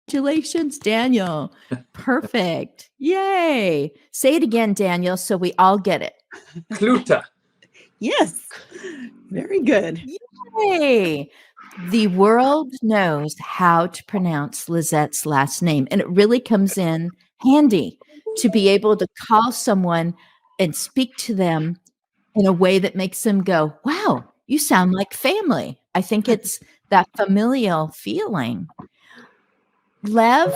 Congratulations, Daniel. Perfect. Yay. Say it again, Daniel, so we all get it. Kluta. Yes. Very good. Yay. The world knows how to pronounce Lizette's last name, and it really comes in handy to be able to call someone and speak to them in a way that makes them go, wow, you sound like family. I think it's that familial feeling. Lev,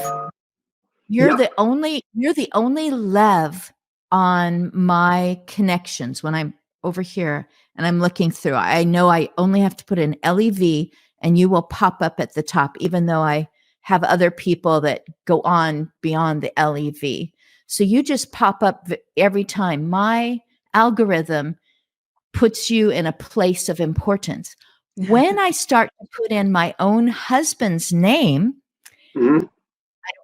you're the only Lev on my connections when I'm over here and I'm looking through. I know I only have to put in LEV and you will pop up at the top, even though I have other people that go on beyond the LEV. So you just pop up every time. My algorithm puts you in a place of importance. When I start to put in my own husband's name, I don't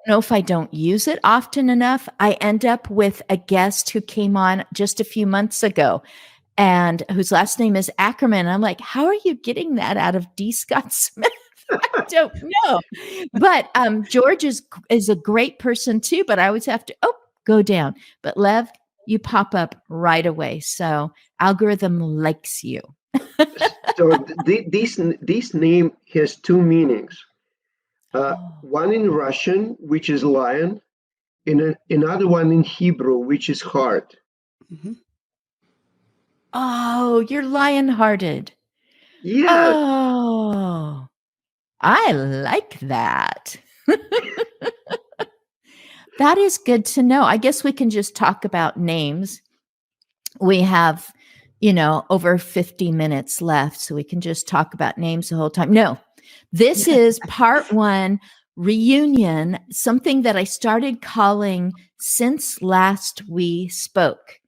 know if I don't use it often enough. I end up with a guest who came on just a few months ago and whose last name is Ackerman. I'm like, how are you getting that out of D. Scott Smith? I don't know. But George is a great person too, but I always have to, go down. But Lev, you pop up right away. So algorithm likes you. So this name has two meanings. One in Russian, which is lion, and another one in Hebrew, which is heart. Mm-hmm. Oh, you're lion-hearted. Yeah. Oh, I like that. That is good to know. I guess we can just talk about names. We have, over 50 minutes left, so we can just talk about names the whole time. No, this is part one reunion, something that I started calling since last we spoke.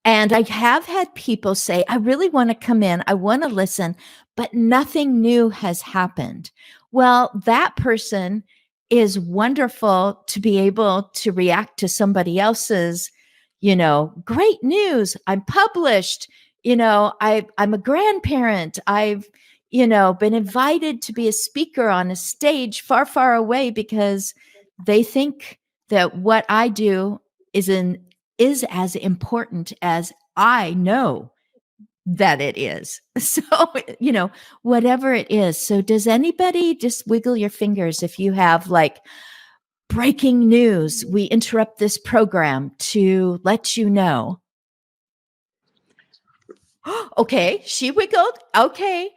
And I have had people say, I really want to come in, I want to listen, but nothing new has happened. Well, that person is wonderful to be able to react to somebody else's, great news. I'm published. I'm a grandparent. I've, been invited to be a speaker on a stage far, far away because they think that what I do is as important as I know that it is. So, whatever it is. So does anybody just wiggle your fingers if you have like breaking news? We interrupt this program to let you know. Okay, she wiggled. Okay.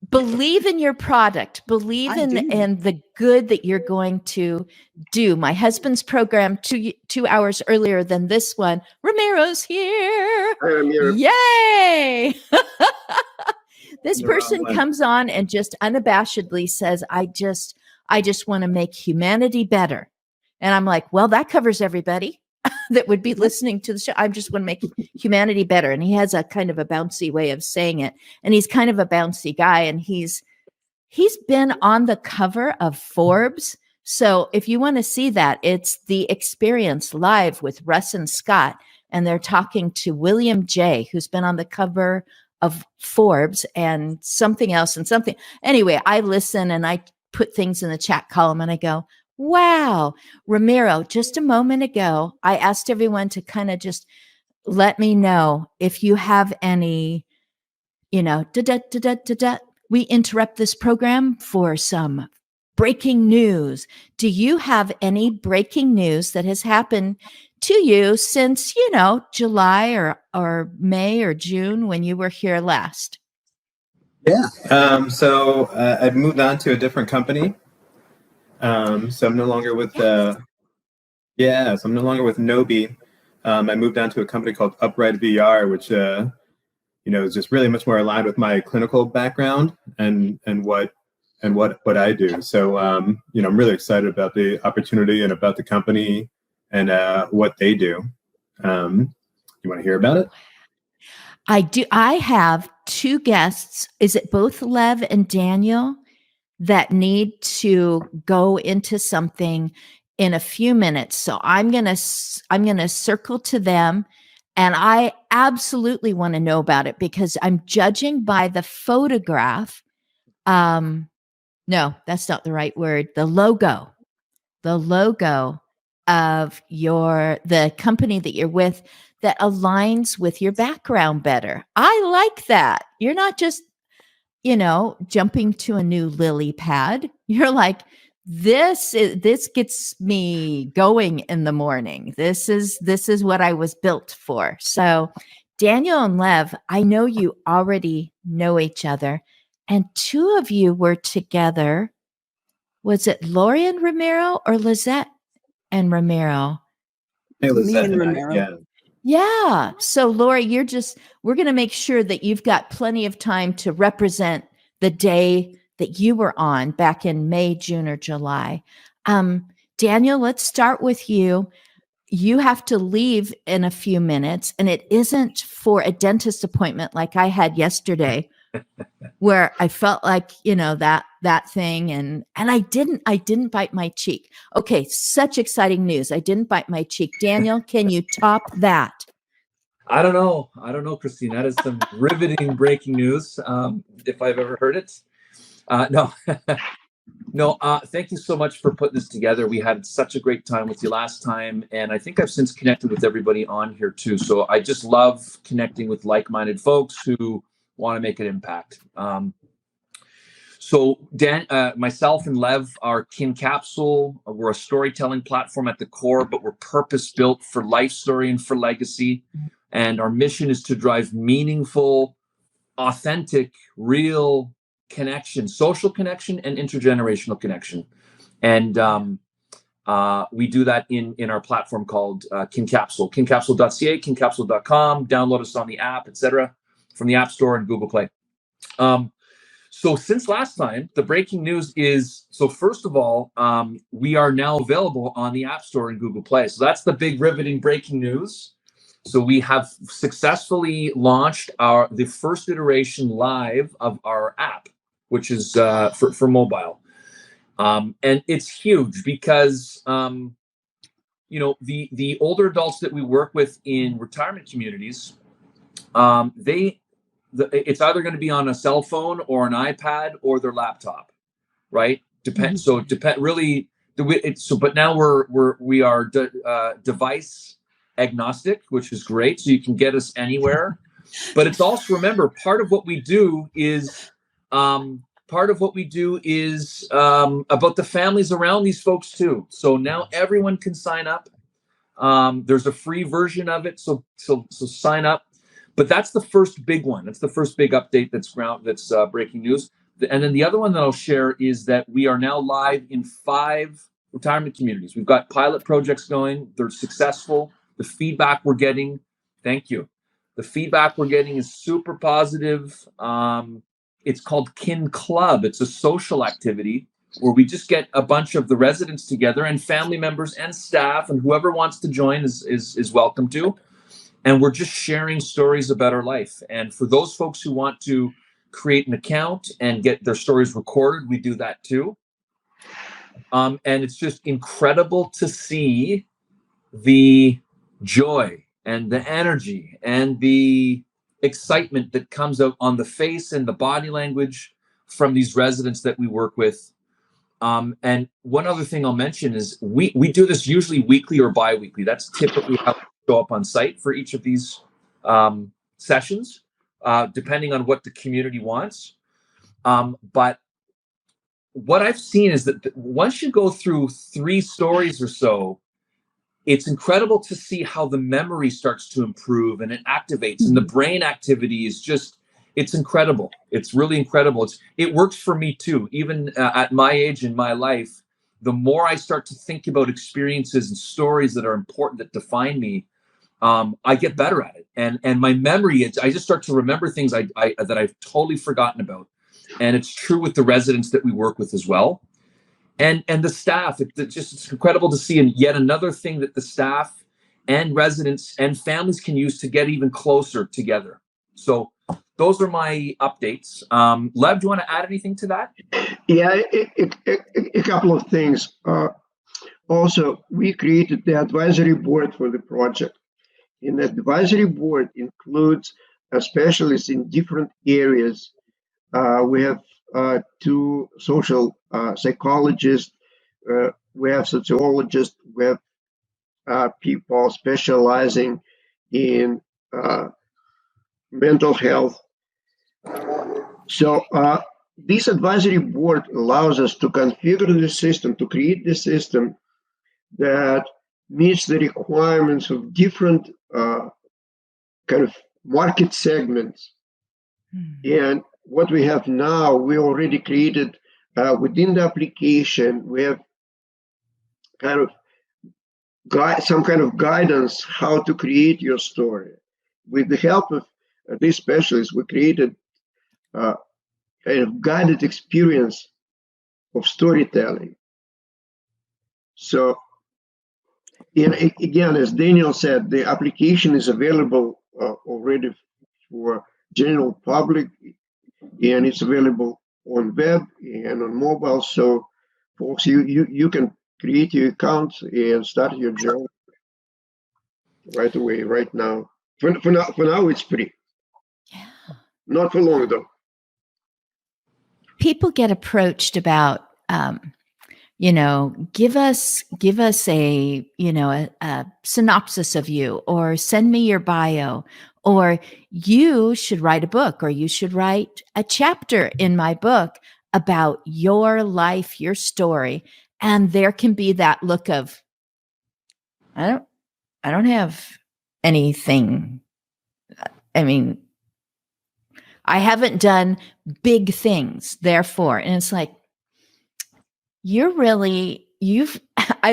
Believe in your product. Believe in the good that you're going to do. My husband's program 2 hours earlier than this one. Ramiro's here. Hi, Ramiro. Yay! This person comes on and just unabashedly says, I just want to make humanity better. And I'm like, well, that covers everybody that would be listening to the show. I just want to make humanity better. And he has a kind of a bouncy way of saying it. And he's kind of a bouncy guy. And he's been on the cover of Forbes. So if you want to see that, it's The Experience live with Russ and Scott. And they're talking to William J., who's been on the cover of Forbes and something else and something. Anyway, I listen and I put things in the chat column and I go, wow, Ramiro, just a moment ago, I asked everyone to kind of just let me know if you have any, we interrupt this program for some breaking news. Do you have any breaking news that has happened to you since, July or May or June when you were here last? Yeah. So I've moved on to a different company. So I'm no longer with Nobi. I moved on to a company called Upright VR, which is just really much more aligned with my clinical background and what I do. So I'm really excited about the opportunity and about the company and what they do. You want to hear about it? I do. I have two guests. Is it both Lev and Daniel that need to go into something in a few minutes? So I'm going to circle to them, and I absolutely want to know about it because I'm judging by the photograph. No, that's not the right word. The logo the logo of the company that you're with that aligns with your background better. I like that. You're not just, jumping to a new lily pad. You're like, this gets me going in the morning. This is what I was built for. So Daniel and Lev, I know you already know each other, and two of you were together. Was it Lori and Romero or Lizette and Romero? Hey, Me Lizette and and I, Romero. yeah. Yeah. So Lori, we're going to make sure that you've got plenty of time to represent the day that you were on back in May, June, or July. Daniel, let's start with you. You have to leave in a few minutes, and it isn't for a dentist appointment like I had yesterday, where I felt like, that thing, and I didn't bite my cheek. Okay, such exciting news. I didn't bite my cheek. Daniel, can you top that? I don't know, Christine. That is some riveting breaking news, if I've ever heard it. No, no. Thank you so much for putting this together. We had such a great time with you last time, and I think I've since connected with everybody on here too. So I just love connecting with like-minded folks who want to make an impact. So myself and Lev are Kin Capsule. We're a storytelling platform at the core, but we're purpose-built for life story and for legacy. And our mission is to drive meaningful, authentic, real connection, social connection, and intergenerational connection. And we do that in our platform called Kin Capsule, kincapsule.ca, kincapsule.com. Download us on the app, etc., from the App Store and Google Play. So since last time, the breaking news is, so first of all, we are now available on the App Store and Google Play. So that's the big riveting breaking news. So we have successfully launched the first iteration live of our app, which is for mobile. And it's huge because, the older adults that we work with in retirement communities, it's either going to be on a cell phone or an iPad or their laptop, right? Depends. So really. But now we are device agnostic, which is great. So you can get us anywhere. But it's also, remember, part of what we do is about the families around these folks too. So now everyone can sign up. There's a free version of it, so sign up. But that's the first big one. That's the first big update that's breaking news. And then the other one that I'll share is that we are now live in 5 retirement communities. We've got pilot projects going. They're successful. The feedback we're getting, thank you. The feedback we're getting is super positive. It's called Kin Club. It's a social activity where we just get a bunch of the residents together, and family members and staff, and whoever wants to join is welcome to. And we're just sharing stories about our life. And for those folks who want to create an account and get their stories recorded, we do that too. And it's just incredible to see the joy and the energy and the excitement that comes out on the face and the body language from these residents that we work with. And one other thing I'll mention is we do this usually weekly or bi-weekly. That's typically how we show up on site for each of these sessions, depending on what the community wants. But what I've seen is that once you go through 3 stories or so, it's incredible to see how the memory starts to improve and it activates, and the brain activity is just, it's incredible. It's really incredible. It works for me too. Even at my age in my life, the more I start to think about experiences and stories that are important, that define me, I get better at it. And my memory, I just start to remember things that I've totally forgotten about. And it's true with the residents that we work with as well. And the staff, it's incredible to see. And yet another thing that the staff and residents and families can use to get even closer together. So those are my updates. Lev, do you want to add anything to that? Yeah, a couple of things. Also, we created the advisory board for the project. And the advisory board includes specialists in different areas. We have 2 social psychologists. we have sociologists, we have people specializing in mental health. So this advisory board allows us to configure the system, to create the system that meets the requirements of different kind of market segments. And what we have now, we already created within the application, we have kind of some kind of guidance how to create your story. With the help of these specialists, we created kind of guided experience of storytelling. So, and again, as Daniel said, the application is available already for general public, and it's available on web and on mobile. So, folks, you can create your account and start your journey right away, right now. For now, it's free. Yeah. Not for long though. People get approached about, give us a, a synopsis of you, or send me your bio, or you should write a book, or you should write a chapter in my book about your life, your story. And there can be that look of, I don't have anything. I mean, I haven't done big things, therefore. And it's like, I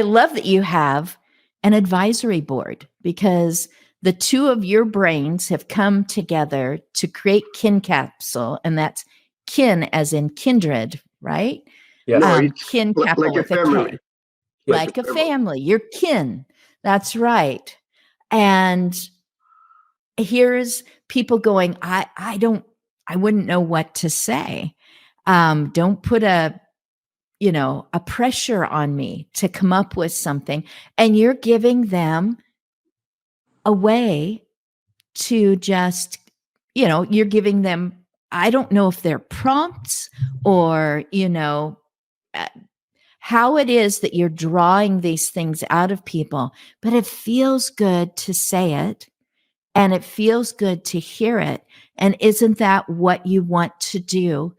love that you have an advisory board, because the two of your brains have come together to create Kin Capsule, and that's kin as in kindred, right? Yes. No, Kin Capsule like a with a family. K. Like a family. You're kin. That's right. And here's people going, I wouldn't know what to say. Don't put a pressure on me to come up with something. And you're giving them a way to just, you're giving them, I don't know if they're prompts or, how it is that you're drawing these things out of people, but it feels good to say it, and it feels good to hear it. And isn't that what you want to do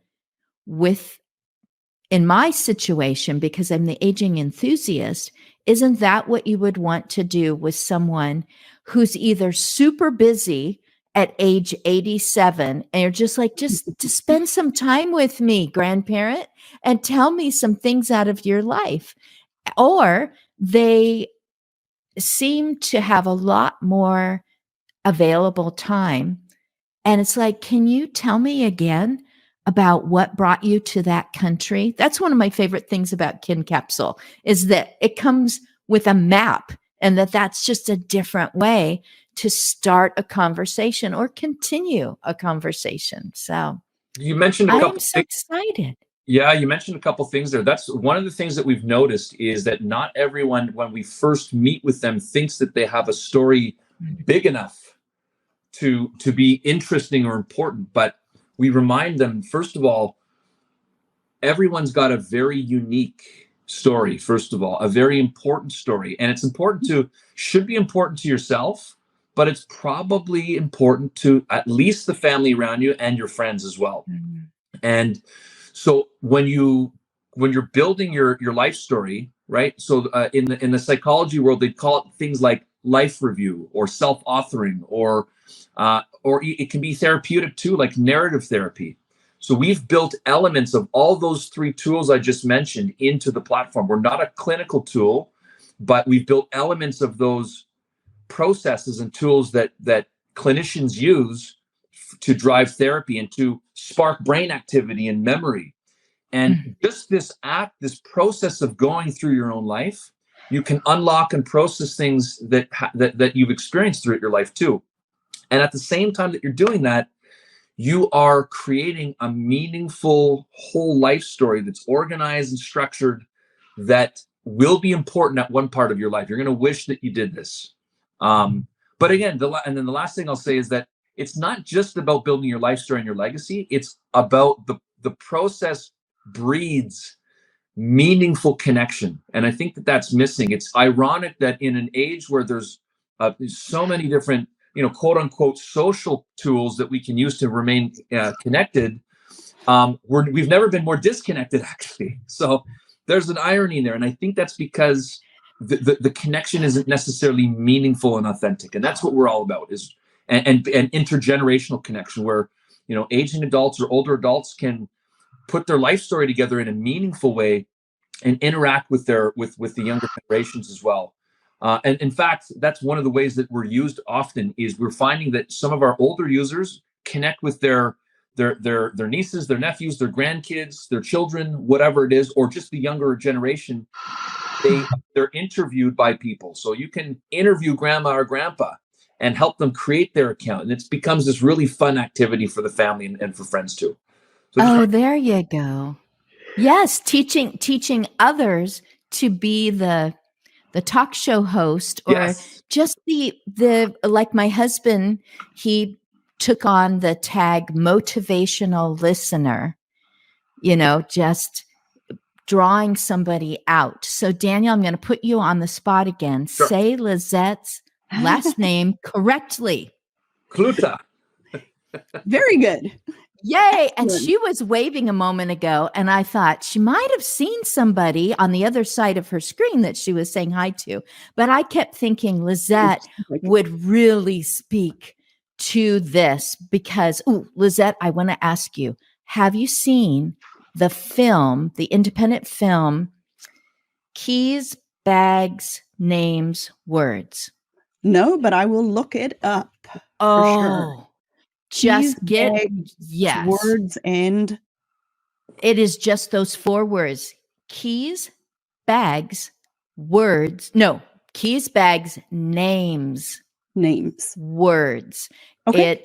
with, in my situation, because I'm the aging enthusiast, isn't that what you would want to do with someone who's either super busy at age 87 and you're just like, just to spend some time with me, grandparent, and tell me some things out of your life? Or they seem to have a lot more available time. And it's like, can you tell me again about what brought you to that country? That's one of my favorite things about Kin Capsule, is that it comes with a map, and that's just a different way to start a conversation or continue a conversation. So You mentioned a I couple am so excited. Yeah, you mentioned a couple things there. That's one of the things that we've noticed, is that not everyone, when we first meet with them, thinks that they have a story big enough to be interesting or important. But we remind them, first of all, everyone's got a very unique story, first of all, a very important story. And it's should be important to yourself, but it's probably important to at least the family around you and your friends as well. Mm-hmm. And so when you're building your life story, right? So in the psychology world, they call it things like life review or self-authoring, or it can be therapeutic too, like narrative therapy. So we've built elements of all those three tools I just mentioned into the platform. We're not a clinical tool, but we've built elements of those processes and tools that clinicians use to drive therapy and to spark brain activity and memory. And just this process of going through your own life, you can unlock and process things that you've experienced throughout your life too. And at the same time that you're doing that, you are creating a meaningful whole life story that's organized and structured, that will be important at one part of your life. You're going to wish that you did this. But again, and then the last thing I'll say is that it's not just about building your life story and your legacy. It's about the process breeds meaningful connection. And I think that that's missing. It's ironic that in an age where there's so many different, quote unquote, social tools that we can use to remain connected, we've never been more disconnected, actually. So there's an irony there. And I think that's because the connection isn't necessarily meaningful and authentic. And that's what we're all about, is and intergenerational connection, where, aging adults or older adults can put their life story together in a meaningful way and interact with with the younger generations as well. And in fact, that's one of the ways that we're used often, is we're finding that some of our older users connect with their nieces, their nephews, their grandkids, their children, whatever it is, or just the younger generation. They're interviewed by people. So you can interview grandma or grandpa and help them create their account. And it becomes this really fun activity for the family and for friends too. So there you go. Yes, teaching others to be the talk show host, or yes. just the like my husband, he took on the tag motivational listener, just drawing somebody out. So Daniel, I'm going to put you on the spot again. Sure. Say Lizette's last name correctly. Kluta. Very good. Yay. And she was waving a moment ago, and I thought she might have seen somebody on the other side of her screen that she was saying hi to. But I kept thinking Lizette would really speak to this, because, Lizette, I want to ask you, have you seen the film, the independent film, Keys, Bags, Names, Words? No, but I will look it up. For sure. Just Keys, get bags, words, and it is just those 4 words: keys, bags, words. No, keys, bags, names, words. Okay.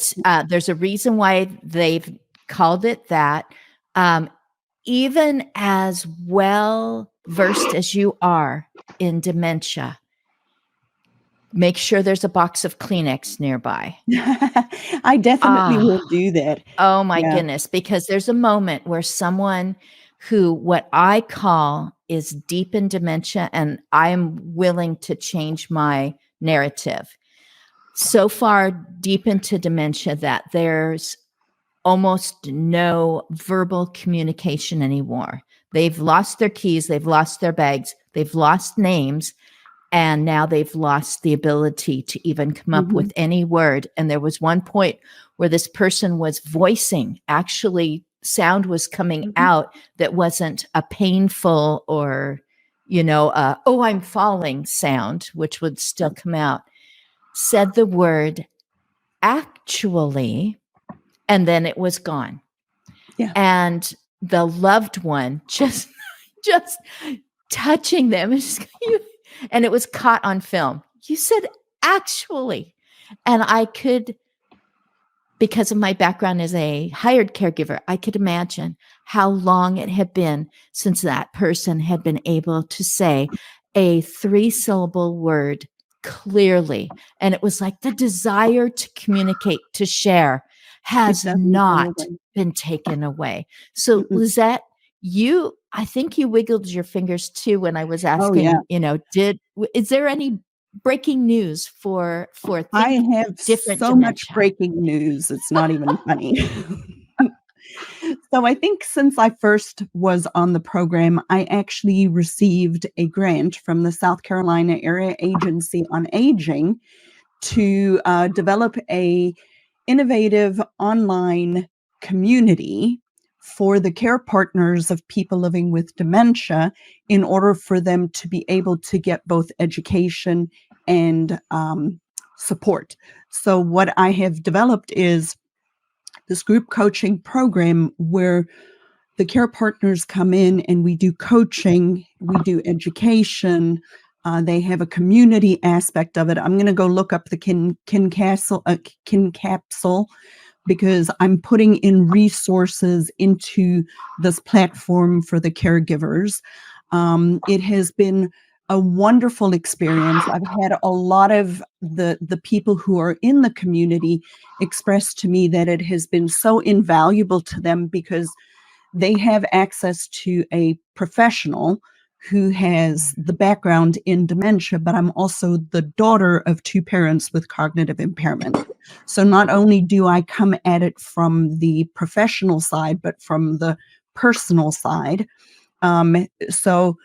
There's a reason why they've called it that. Even as well versed as you are in dementia, make sure there's a box of Kleenex nearby. I definitely will do that. Oh my goodness, because there's a moment where someone who, what I call, is deep in dementia, and I am willing to change my narrative. So far deep into dementia that there's almost no verbal communication anymore. They've lost their keys, they've lost their bags, they've lost names, and now they've lost the ability to even come up with any word. And there was one point where this person was voicing, actually sound was coming out that wasn't a painful or, oh, I'm falling sound, which would still come out. Said the word actually, and then it was gone. Yeah. And the loved one just touching them, and it was caught on film. You said actually. And I could, because of my background as a hired caregiver, I could imagine how long it had been since that person had been able to say a 3-syllable word clearly. And it was like the desire to communicate, to share, has not been taken away. So Lizette, I think you wiggled your fingers too when I was asking, is there any breaking news for I have different so dementia? much breaking news. It's not even funny. So I think since I first was on the program, I actually received a grant from the South Carolina Area Agency on Aging to develop a innovative online community for the care partners of people living with dementia, in order for them to be able to get both education and support. So what I have developed is this group coaching program where the care partners come in and we do coaching, we do education. They have a community aspect of it. I'm going to go look up the Kin Capsule, because I'm putting in resources into this platform for the caregivers. It has been a wonderful experience. I've had a lot of the people who are in the community express to me that it has been so invaluable to them, because they have access to a professional who has the background in dementia, but I'm also the daughter of two parents with cognitive impairment. So not only do I come at it from the professional side, but from the personal side. So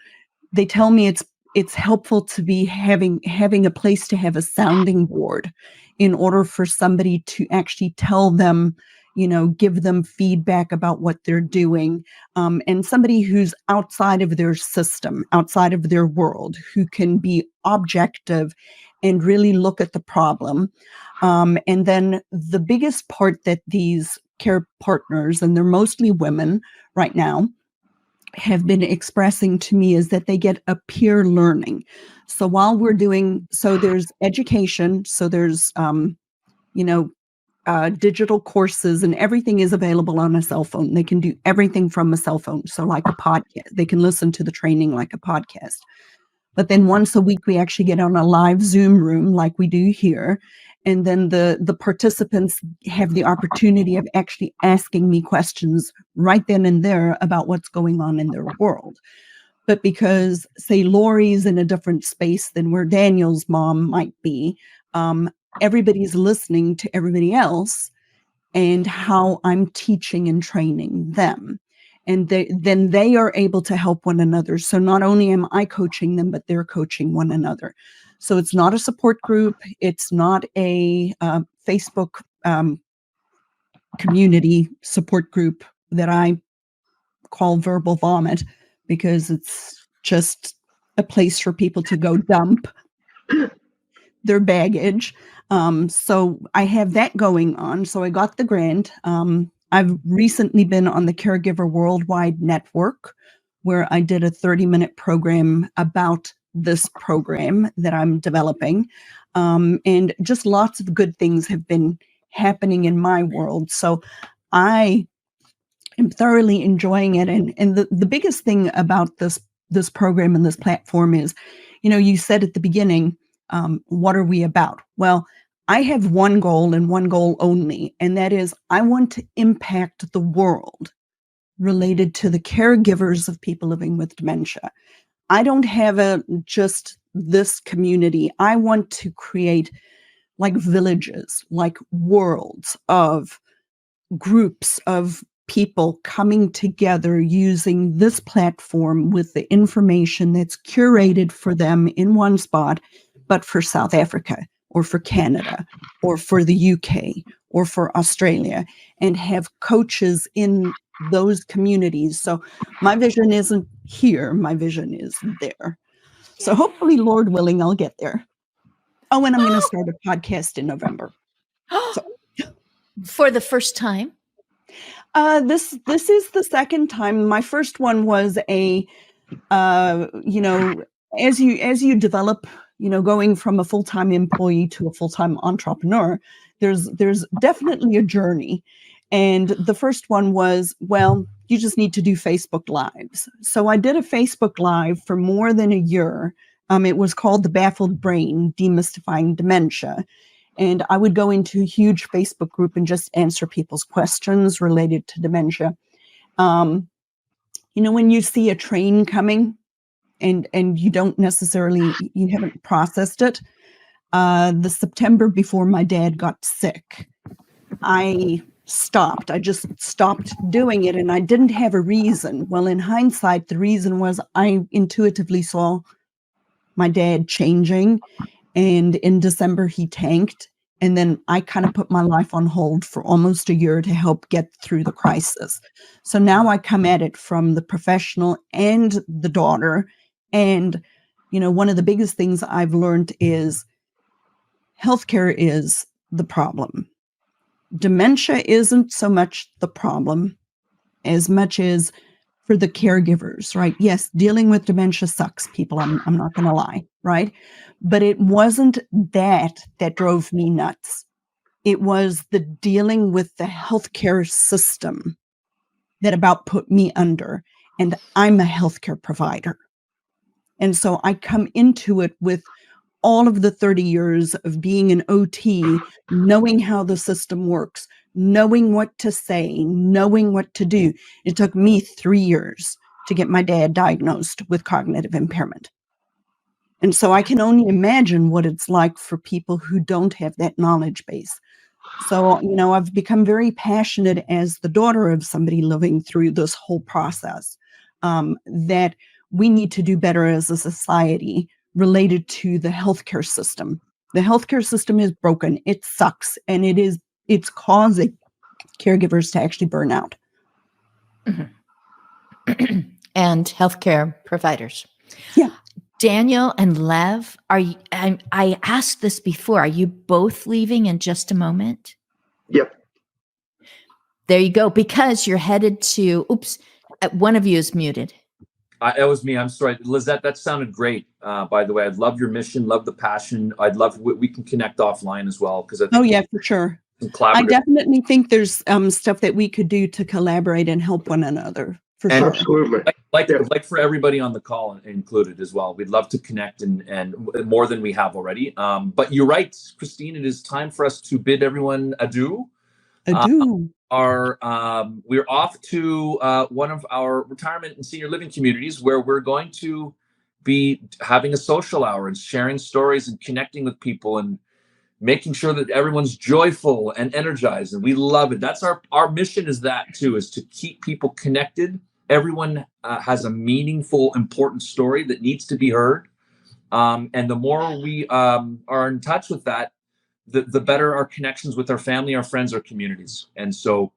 they tell me it's helpful to be having a place to have a sounding board in order for somebody to actually tell them, give them feedback about what they're doing, and somebody who's outside of their system, outside of their world, who can be objective and really look at the problem. And then the biggest part that these care partners, and they're mostly women right now, have been expressing to me is that they get a peer learning. So while we're doing, so there's education, so there's, digital courses, and everything is available on a cell phone. They can do everything from a cell phone. So like a podcast, they can listen to the training like a podcast. But then once a week, we actually get on a live Zoom room like we do here. And then the participants have the opportunity of actually asking me questions right then and there about what's going on in their world. But because, say, Lori's in a different space than where Daniel's mom might be, everybody's listening to everybody else and how I'm teaching and training them. And then they are able to help one another. So not only am I coaching them, but they're coaching one another. So it's not a support group. It's not a Facebook community support group that I call verbal vomit, because it's just a place for people to go dump their baggage. So I have that going on. So I got the grant. I've recently been on the Caregiver Worldwide Network, where I did a 30-minute program about this program that I'm developing. And just lots of good things have been happening in my world. So I am thoroughly enjoying it. And the biggest thing about this program and this platform is, you said at the beginning, what are we about? Well, I have one goal and one goal only, and that is I want to impact the world related to the caregivers of people living with dementia. I don't have just this community. I want to create like villages, like worlds of groups of people coming together using this platform with the information that's curated for them in one spot, but for South Africa or for Canada or for the UK or for Australia, and have coaches in those communities. So my vision isn't here, my vision is there. So hopefully, Lord willing, I'll get there. Oh, and I'm going to start a podcast in November. So for the first time? This is the second time. My first one was as you develop, going from a full-time employee to a full-time entrepreneur, there's definitely a journey. And the first one was, well, you just need to do Facebook Lives. So I did a Facebook Live for more than a year. It was called The Baffled Brain, Demystifying Dementia. And I would go into a huge Facebook group and just answer people's questions related to dementia. When you see a train coming and you don't necessarily, you haven't processed it. The September before my dad got sick, I just stopped doing it, and I didn't have a reason. Well, in hindsight, the reason was I intuitively saw my dad changing, and in December he tanked, and then I kind of put my life on hold for almost a year to help get through the crisis. So now I come at it from the professional and the daughter, and one of the biggest things I've learned is healthcare is the problem. Dementia isn't so much the problem as much as for the caregivers, right? Yes, dealing with dementia sucks, people. I'm not going to lie, right? But it wasn't that drove me nuts. It was the dealing with the healthcare system that about put me under. And I'm a healthcare provider. And so I come into it with all of the 30 years of being an OT, knowing how the system works, knowing what to say, knowing what to do. It took me 3 years to get my dad diagnosed with cognitive impairment. And so I can only imagine what it's like for people who don't have that knowledge base. So, I've become very passionate as the daughter of somebody living through this whole process, that we need to do better as a society related to the healthcare system. The healthcare system is broken. It sucks. And it's causing caregivers to actually burn out. And healthcare providers. Yeah. Daniel and Lev, I asked this before. Are you both leaving in just a moment? Yep. There you go. Because you're headed to, one of you is muted. That was me. I'm sorry. Lizette, that sounded great. By the way, I'd love your mission, love the passion. I'd love, we can connect offline as well. Because Oh yeah, for sure. I collaborative. definitely think there's stuff that we could do to collaborate and help one another. For And sure. Absolutely. Like for everybody on the call included as well. We'd love to connect and more than we have already. But you're right, Christine. It is time for us to bid everyone adieu. Adieu. We're off to one of our retirement and senior living communities where we're going to be having a social hour and sharing stories and connecting with people and making sure that everyone's joyful and energized. And we love it. That's our mission is that too, is to keep people connected. Everyone has a meaningful, important story that needs to be heard. And the more we are in touch with that, the better our connections with our family, our friends, our communities. And so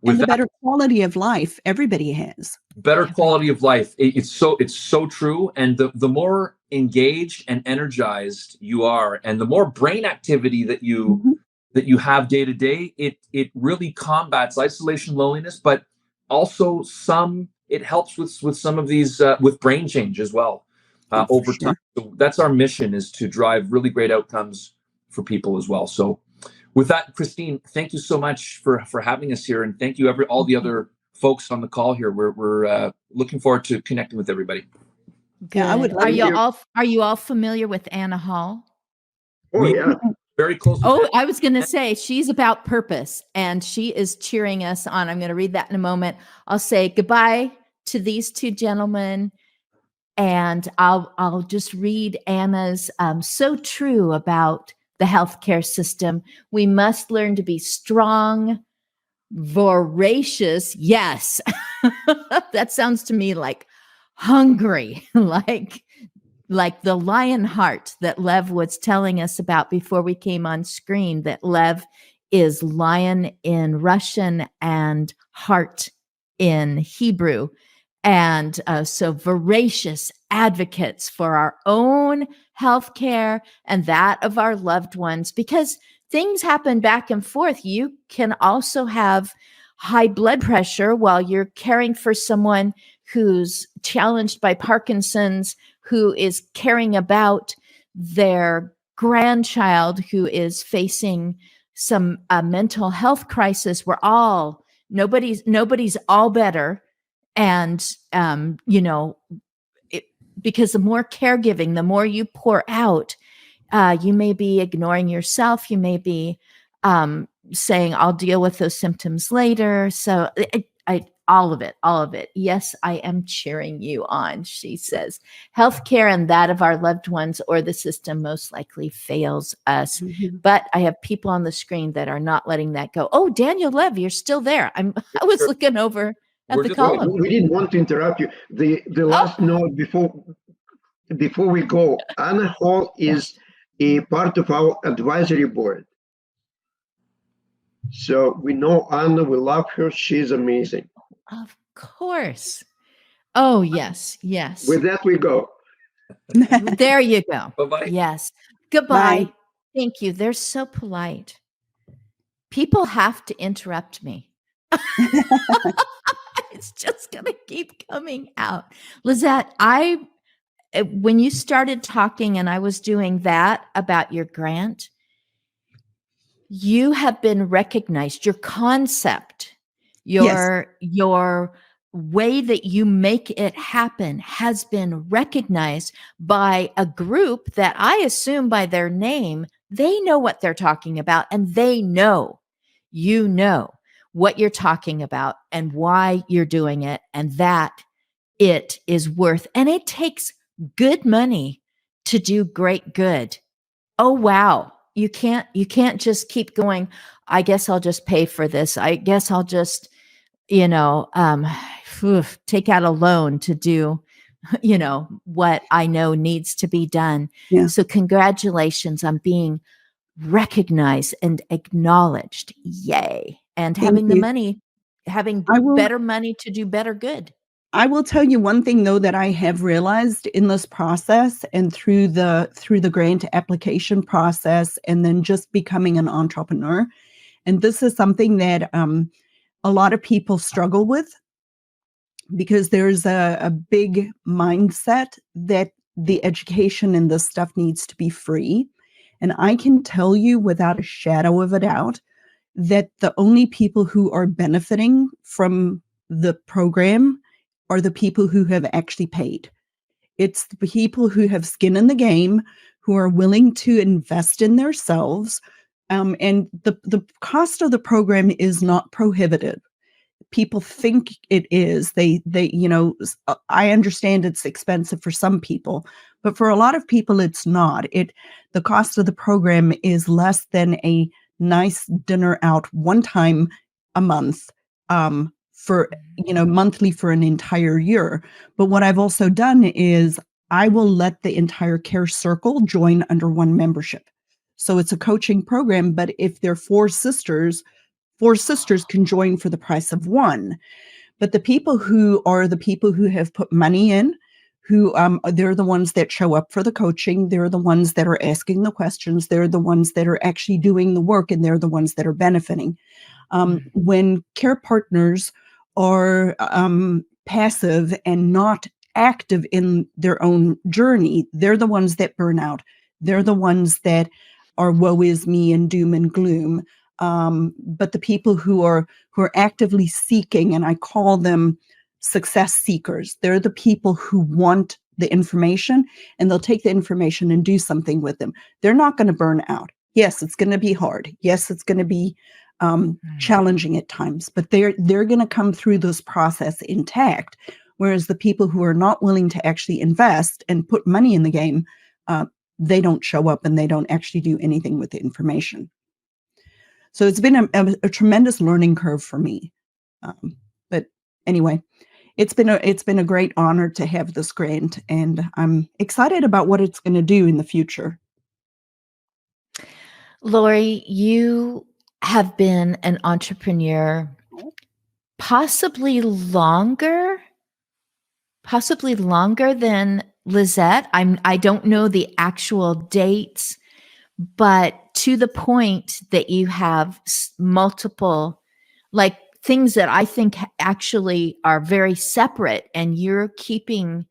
with the better quality of life everybody has. Better quality of life. It's so true. And the more engaged and energized you are, and the more brain activity that you have day to day, it really combats isolation, loneliness, but also it helps with some of these with brain change as well over time. So that's our mission, is to drive really great outcomes for people as well. So with that, Christine, thank you so much for having us here, and thank you all the other folks on the call here. We're looking forward to connecting with everybody. Good. Yeah, I would. Are you all familiar with Anna Hall? Oh, yeah. Very close. Oh, I was going to say she's about purpose, and she is cheering us on. I'm going to read that in a moment. I'll say goodbye to these two gentlemen, and I'll just read Anna's so true about the healthcare system. We must learn to be strong, voracious. Yes. That sounds to me like hungry, like the lion heart that Lev was telling us about before we came on screen, that Lev is lion in Russian and heart in Hebrew. And so voracious advocates for our own healthcare and that of our loved ones, because things happen back and forth. You can also have high blood pressure while you're caring for someone who's challenged by Parkinson's, who is caring about their grandchild who is facing some mental health crisis. Nobody's all better. And, because the more caregiving, the more you pour out, you may be ignoring yourself. You may be saying, I'll deal with those symptoms later. So all of it. Yes, I am cheering you on. She says, healthcare and that of our loved ones or the system most likely fails us. But I have people on the screen that are not letting that go. Oh, Daniel Lev, you're still there. I was looking over at the column. We didn't want to interrupt you. The last note before we go, Anna Hall is a part of our advisory board. So we know Anna, we love her. She's amazing. Of course. Oh, yes. With that, we go. There you go. Bye-bye. Yes. Goodbye. Bye. Thank you. They're so polite. People have to interrupt me. It's just going to keep coming out. Lizette, when you started talking and I was doing that about your grant, you have been recognized. Your concept, your way that you make it happen has been recognized by a group that I assume by their name, they know what they're talking about, and they know you know what you're talking about and why you're doing it, and that it is worth, and it takes good money to do great good. Oh, wow. You can't just keep going. I guess I'll just pay for this. I guess I'll just, take out a loan to do, what I know needs to be done. Yeah. So congratulations on being recognized and acknowledged. Yay. And Thank having the you. money, having I will better money to do better good. I will tell you one thing though that I have realized in this process and through the grant application process and then just becoming an entrepreneur. And this is something that a lot of people struggle with, because there's a big mindset that the education in this stuff needs to be free. And I can tell you without a shadow of a doubt that the only people who are benefiting from the program are the people who have actually paid. It's the people who have skin in the game, who are willing to invest in themselves. And the cost of the program is not prohibitive. People think it is. I understand it's expensive for some people, but for a lot of people, it's not. The cost of the program is less than a nice dinner out one time a month, for, monthly for an entire year. But what I've also done is I will let the entire care circle join under one membership. So it's a coaching program, but if there are four sisters can join for the price of one. But the people who have put money in, who they're the ones that show up for the coaching. They're the ones that are asking the questions. They're the ones that are actually doing the work, and they're the ones that are benefiting. When care partners are passive and not active in their own journey, they're the ones that burn out. They're the ones that are woe is me and doom and gloom. But the people who are actively seeking, and I call them success seekers, they're the people who want the information, and they'll take the information and do something with them. They're not going to burn out. Yes, it's going to be hard. Yes, it's going to be challenging at times, but they're going to come through this process intact. Whereas the people who are not willing to actually invest and put money in the game, they don't show up and they don't actually do anything with the information. So it's been a tremendous learning curve for me. But anyway, it's been a great honor to have this grant, and I'm excited about what it's going to do in the future. Lori, you have been an entrepreneur possibly longer than Lizette. I don't know the actual dates, but to the point that you have multiple, like, things that I think actually are very separate, and you're keeping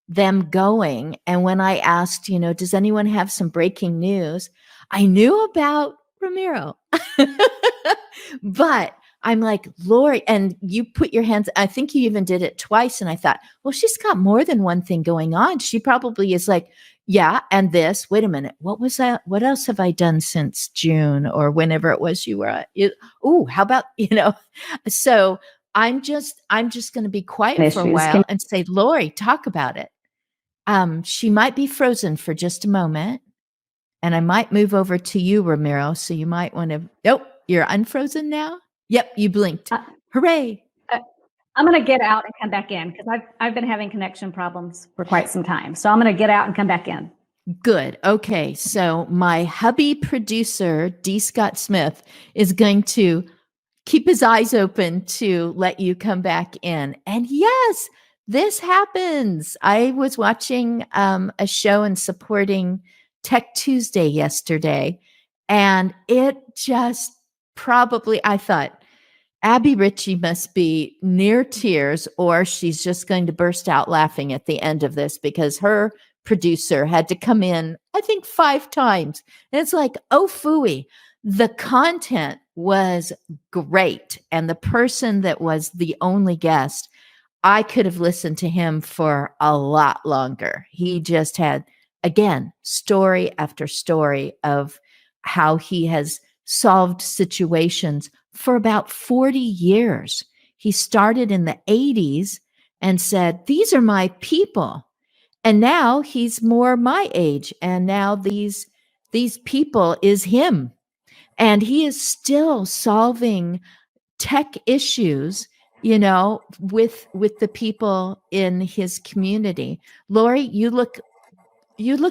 them going. And when I asked, does anyone have some breaking news? I knew about Ramiro, but I'm like, Lori, and you put your hands, I think you even did it twice. And I thought, well, she's got more than one thing going on. She probably is like, yeah. And this, wait a minute, what was that? What else have I done since June or whenever it was you were? Oh, how about, so I'm just going to be quiet for a while and say, Lori, talk about it. She might be frozen for just a moment, and I might move over to you, Ramiro. So you might want to, nope, you're unfrozen now. Yep. You blinked. Hooray. I'm going to get out and come back in, because I've been having connection problems for quite some time. So I'm going to get out and come back in. Good. Okay. So my hubby producer, D. Scott Smith, is going to keep his eyes open to let you come back in. And yes, this happens. I was watching a show and supporting Tech Tuesday yesterday, and it just probably, I thought, Abby Ritchie must be near tears, or she's just going to burst out laughing at the end of this, because her producer had to come in, I think, 5 times. And it's like, oh, phooey. The content was great. And the person that was the only guest, I could have listened to him for a lot longer. He just had, again, story after story of how he has solved situations for about 40 years. He started in the 80s and said, these are my people. And now he's more my age. And now these people is him. And he is still solving tech issues, with the people in his community. Lori, you look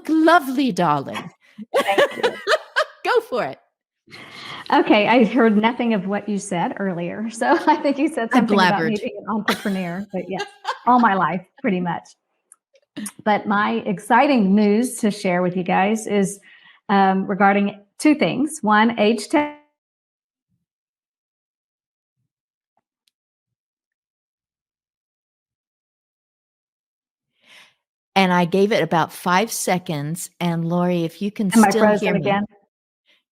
lovely, darling. Thank you. Go for it. Okay, I heard nothing of what you said earlier. So I think you said something about me being an entrepreneur, but yes, all my life, pretty much. But my exciting news to share with you guys is regarding two things. One, age tech. And I gave it about 5 seconds. And Lori, if you can Am I still frozen hear me. again?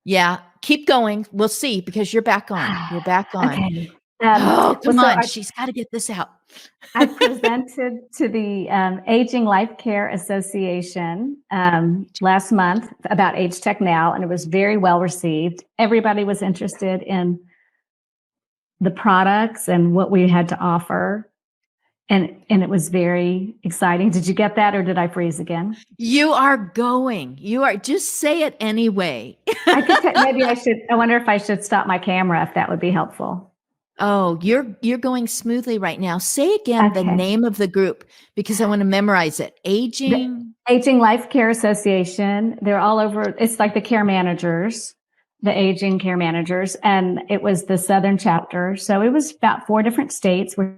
Yeah, keep going. We'll see, because you're back on. You're back on. Okay. Come on. She's got to get this out. I presented to the Aging Life Care Association last month about Age Tech Now, and it was very well received. Everybody was interested in the products and what we had to offer. And it was very exciting. Did you get that, or did I freeze again? You are going. Just say it anyway. I could maybe I should. I wonder if I should stop my camera, if that would be helpful. Oh, you're going smoothly right now. Say again the name of the group, because I want to memorize it. Aging Life Care Association. They're all over. It's like the care managers, the aging care managers, and it was the Southern chapter. So it was about 4 different states where.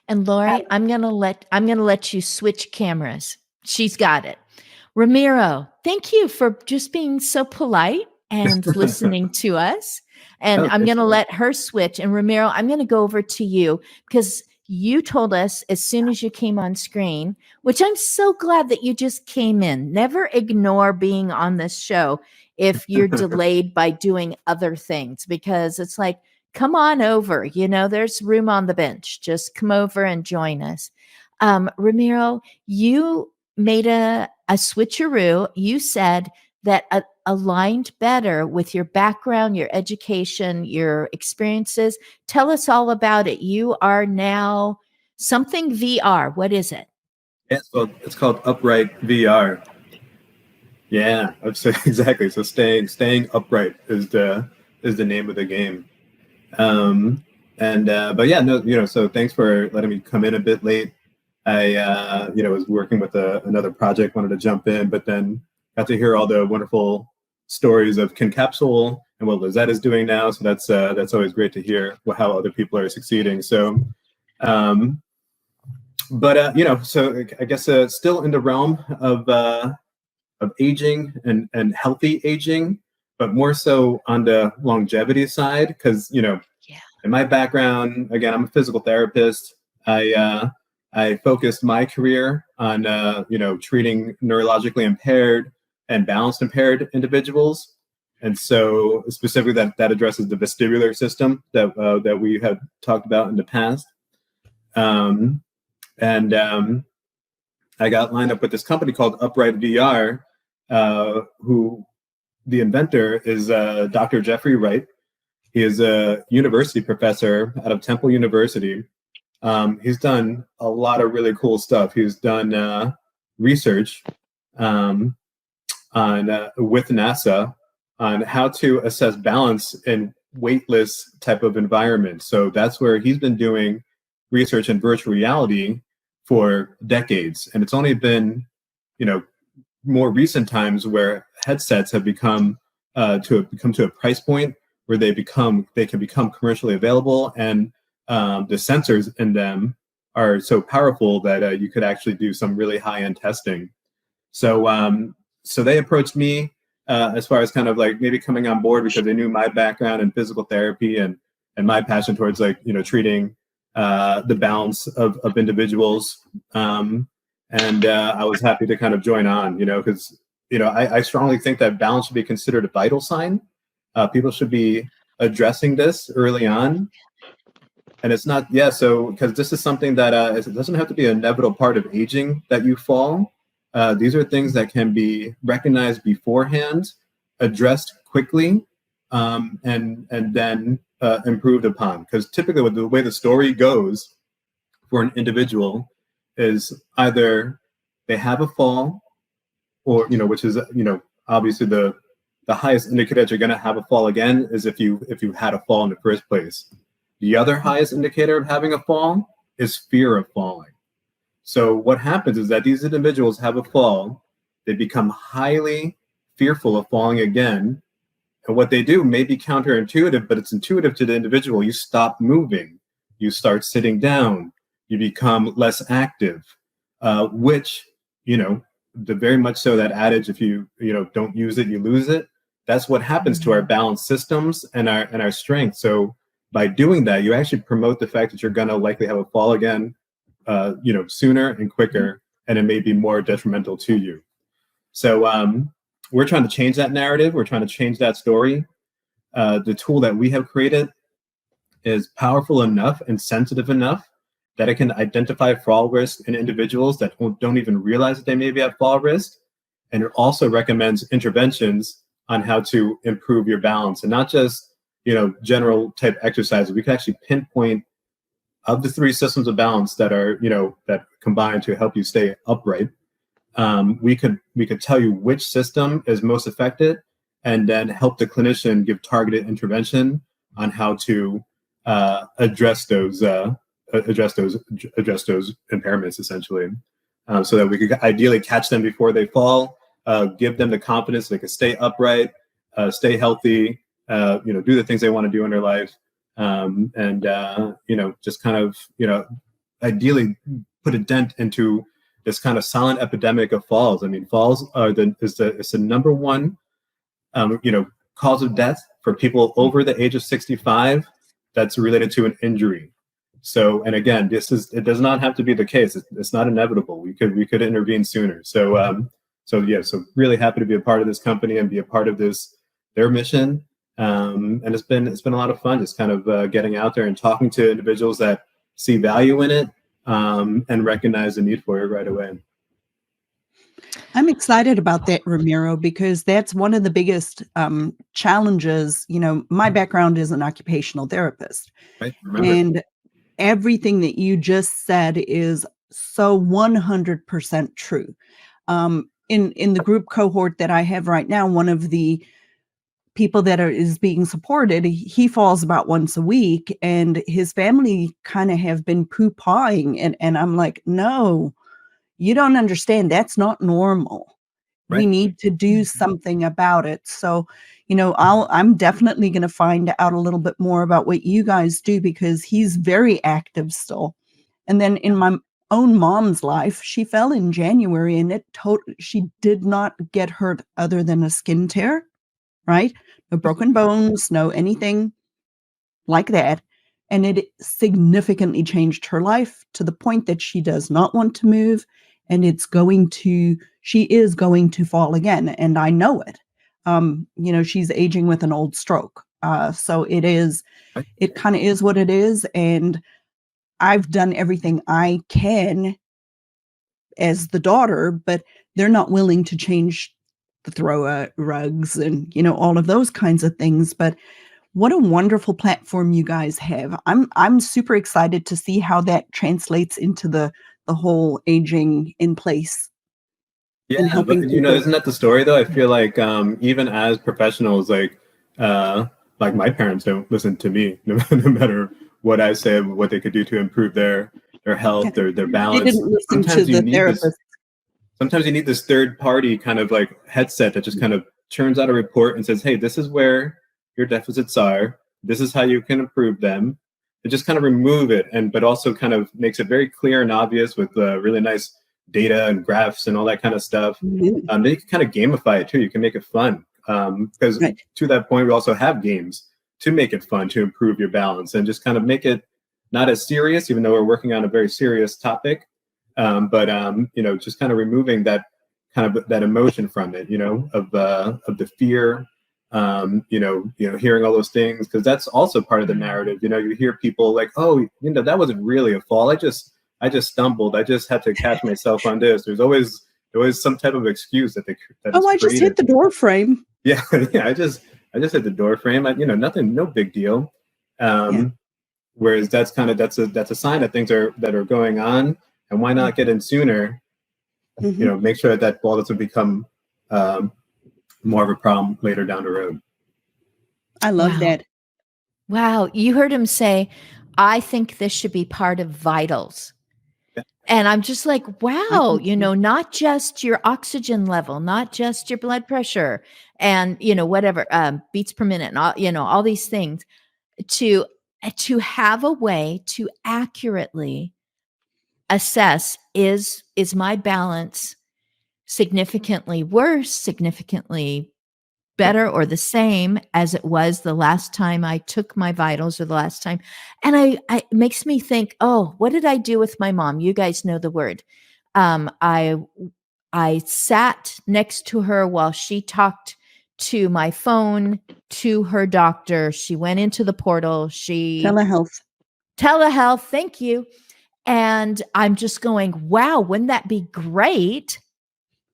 And Lori, I'm gonna let you switch cameras. She's got it. Ramiro, thank you for just being so polite and listening to us. And I'm going to let her switch. And Ramiro, I'm going to go over to you, because you told us as soon as you came on screen, which I'm so glad that you just came in. Never ignore being on this show if you're delayed by doing other things, because it's like, come on over. There's room on the bench. Just come over and join us. Ramiro, you made a switcheroo. You said that aligned better with your background, your education, your experiences. Tell us all about it. You are now something VR. What is it? Yeah, so it's called Upright VR. Yeah, exactly. So staying upright is the name of the game. But yeah, no, so thanks for letting me come in a bit late. I was working with another project, wanted to jump in, but then got to hear all the wonderful stories of Concapsule and what Lizette is doing now. So that's always great to hear how other people are succeeding. So, so I guess still in the realm of aging and healthy aging, but more so on the longevity side, because in my background, again, I'm a physical therapist. I focused my career on, treating neurologically impaired and balance impaired individuals. And so specifically that addresses the vestibular system that we have talked about in the past. I got lined up with this company called Upright VR, who the inventor is Dr. Jeffrey Wright. He is a university professor out of Temple University. He's done a lot of really cool stuff. He's done research with NASA on how to assess balance in weightless type of environment. So that's where he's been doing research in virtual reality for decades. And it's only been, more recent times where headsets have become to a price point where they can become commercially available, and the sensors in them are so powerful that you could actually do some really high-end testing. So they approached me as far as kind of like maybe coming on board, because they knew my background in physical therapy and my passion towards treating the balance of individuals. And I was happy to kind of join on, because I strongly think that balance should be considered a vital sign. People should be addressing this early on. And it's not, so because this is something that it doesn't have to be an inevitable part of aging that you fall. These are things that can be recognized beforehand, addressed quickly, and then improved upon. Because typically, with the way the story goes for an individual is either they have a fall, or which is obviously the highest indicator that you're going to have a fall again is if you had a fall in the first place. The other highest indicator of having a fall is fear of falling. So what happens is that these individuals have a fall, they become highly fearful of falling again. And what they do may be counterintuitive, but it's intuitive to the individual. You stop moving, you start sitting down, you become less active, which, the very much so that adage, if you don't use it, you lose it. That's what happens to our balanced systems and our strength. So by doing that, you actually promote the fact that you're going to likely have a fall again, sooner and quicker, and it may be more detrimental to you. So we're trying to change that narrative. We're trying to change that story. The tool that we have created is powerful enough and sensitive enough that it can identify fall risk in individuals that don't even realize that they may be at fall risk. And it also recommends interventions on how to improve your balance, and not just general type exercises. We can actually pinpoint of the 3 systems of balance that are that combine to help you stay upright. We could tell you which system is most effective, and then help the clinician give targeted intervention on how to address those impairments, essentially, so that we could ideally catch them before they fall, give them the confidence they can stay upright, stay healthy, do the things they want to do in their life, and just kind of ideally put a dent into this kind of silent epidemic of falls. I mean, falls is the number one cause of death for people over the age of 65 that's related to an injury. So, and again, it does not have to be the case. It's not inevitable. We could intervene sooner. So really happy to be a part of this company and be a part of their mission. And it's been a lot of fun just kind of getting out there and talking to individuals that see value in it, and recognize the need for it right away. I'm excited about that, Ramiro, because that's one of the biggest challenges. My background is an occupational therapist. Right. Remember. And everything that you just said is so 100% true. In the group cohort that I have right now, one of the people that is being supported, he falls about once a week, and his family kind of have been poo-pawing. And I'm like, no, you don't understand. That's not normal. Right. We need to do something about it. So, I'm definitely going to find out a little bit more about what you guys do, because he's very active still. And then in my own mom's life, she fell in January, and she did not get hurt other than a skin tear, right? No broken bones, no anything like that. And it significantly changed her life to the point that she does not want to move, and she is going to fall again. And I know it. She's aging with an old stroke. So it kind of is what it is. And I've done everything I can as the daughter, but they're not willing to change the throw rugs and, all of those kinds of things. But what a wonderful platform you guys have. I'm super excited to see how that translates into the whole aging in place. Yeah, but isn't that the story though? I feel like even as professionals, like my parents don't listen to me, no matter what I say, what they could do to improve their health, their balance. They didn't listen to the therapist. Sometimes you need this third party kind of like headset that just kind of churns out a report and says, hey, this is where your deficits are. This is how you can improve them. And just kind of remove it, but also kind of makes it very clear and obvious with really nice data and graphs and all that kind of stuff. Mm-hmm. Then you can kind of gamify it too. You can make it fun. Because right. To that point, we also have games to make it fun, to improve your balance and just kind of make it not as serious, even though we're working on a very serious topic. But just kind of removing that kind of that emotion from it, of the fear, hearing all those things, because that's also part of the narrative. You hear people like, oh, that wasn't really a fall. I just stumbled. I just had to catch myself on this. There's always some type of excuse that I just hit the door frame. Yeah, yeah. I just hit the door frame. Nothing, no big deal. Whereas that's a sign that things are going on, and why not get in sooner? Make sure that ball doesn't become more of a problem later down the road. I love that. Wow. You heard him say, I think this should be part of vitals. Yeah. And I'm just like, wow, not just your oxygen level, not just your blood pressure and, whatever, beats per minute and all these things, to have a way to accurately assess, is my balance significantly worse, significantly better, or the same as it was the last time I took my vitals, or the last time. And it makes me think, oh, what did I do with my mom? You guys know the word. I sat next to her while she talked to my phone to her doctor. She went into the portal. Telehealth. Thank you. And I'm just going, wow, wouldn't that be great?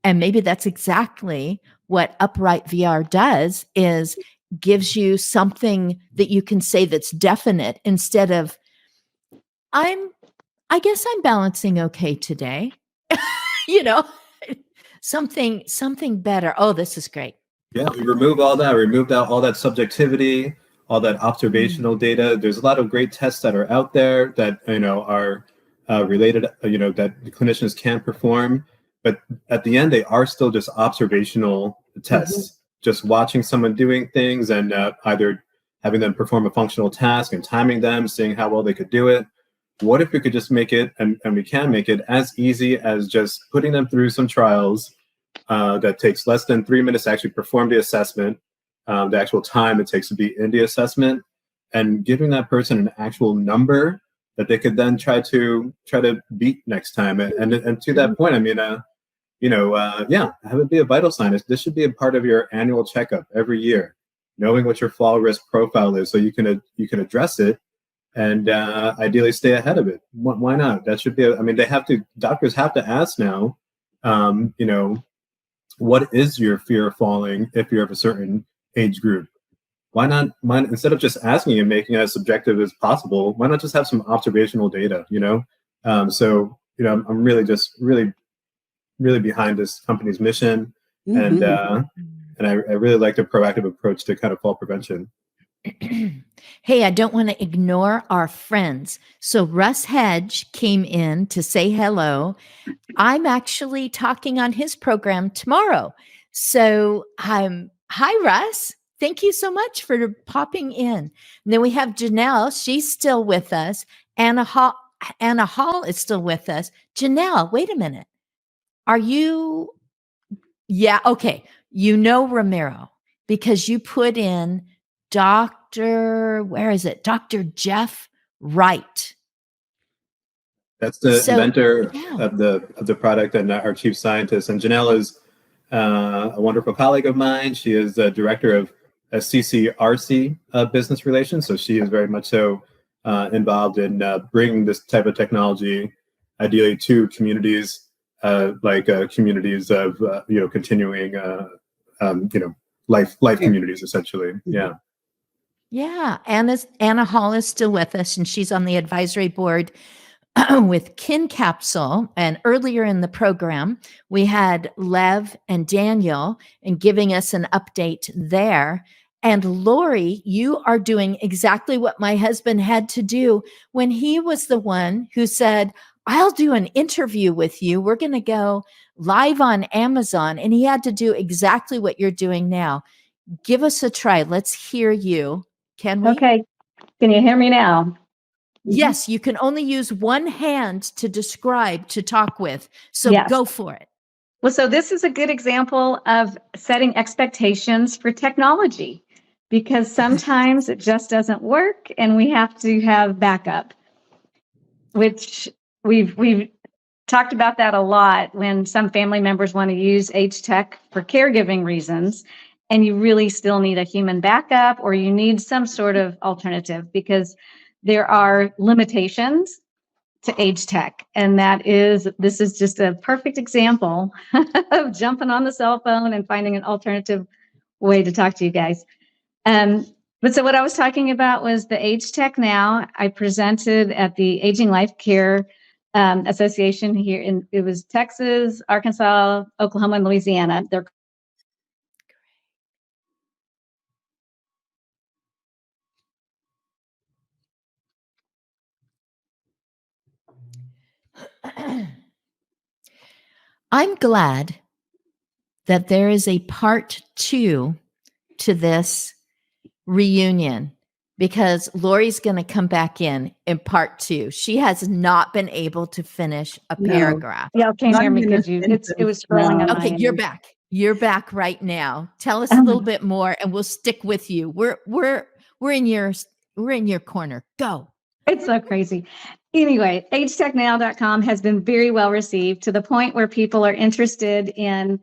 And maybe that's exactly what Upright VR does, is gives you something that you can say that's definite, instead of, I guess I'm balancing okay today. Something better. Oh, this is great. Yeah, we removed all that. We removed out all that subjectivity, all that observational data. There's a lot of great tests that are out there that are related. That the clinicians can perform, but at the end, they are still just observational tests. Just watching someone doing things and either having them perform a functional task and timing them, seeing how well they could do it. What if we could just make it, and we can make it, as easy as just putting them through some trials that takes less than 3 minutes to actually perform the assessment, the actual time it takes to be in the assessment, and giving that person an actual number that they could then try to beat next time. And to that point, I mean, have it be a vital sign. This should be a part of your annual checkup every year, knowing what your fall risk profile is, so you can address it and ideally stay ahead of it. Why not? That should be. Doctors have to ask now. What is your fear of falling if you're of a certain age group? Why not? Instead of just asking and making it as subjective as possible, why not just have some observational data? I'm really behind this company's mission, and I really like the proactive approach to kind of fall prevention. Hey, I don't want to ignore our friends. So Russ Hedge came in to say hello. I'm actually talking on his program tomorrow. So hi, Russ. Thank you so much for popping in. And then we have Janelle. She's still with us. Anna Hall is still with us. Janelle, wait a minute. Are you? Yeah. Okay. Romero, because you put in Dr. Jeff Wright. That's the inventor of the product and our chief scientist. And Janelle is a wonderful colleague of mine. She is the director of CCRC business relations. So she is very much so involved in bringing this type of technology, ideally to communities communities of continuing life communities, essentially. Yeah. Yeah. Anna Hall is still with us, and she's on the advisory board with Kin Capsule. And earlier in the program, we had Lev and Daniel and giving us an update there. And Lori, you are doing exactly what my husband had to do when he was the one who said, I'll do an interview with you. We're going to go live on Amazon. And he had to do exactly what you're doing now. Give us a try. Let's hear you. Can we? Okay. Can you hear me now? Yes, you can only use one hand to talk with. So Yes. Go for it. Well, so this is a good example of setting expectations for technology, because sometimes it just doesn't work and we have to have backup, which we've talked about that a lot when some family members want to use age tech for caregiving reasons. and you really still need a human backup, or you need some sort of alternative, because there are limitations to age tech. And this is just a perfect example of jumping on the cell phone and finding an alternative way to talk to you guys. But so what I was talking about was the Age Tech Now. I presented at the Aging Life Care Association here it was Texas, Arkansas, Oklahoma, and Louisiana. They're I'm glad that there is a part 2 to this reunion, because Lori's going to come back in part 2. She has not been able to finish a No. paragraph. Y'all can't Not hear me even a because it was scrolling sentence, on no. my Okay, you're end. back. You're back right now. Tell us a little bit more, and we'll stick with you. We're in your corner. Go. It's so crazy. Anyway, agetechnow.com has been very well received, to the point where people are interested in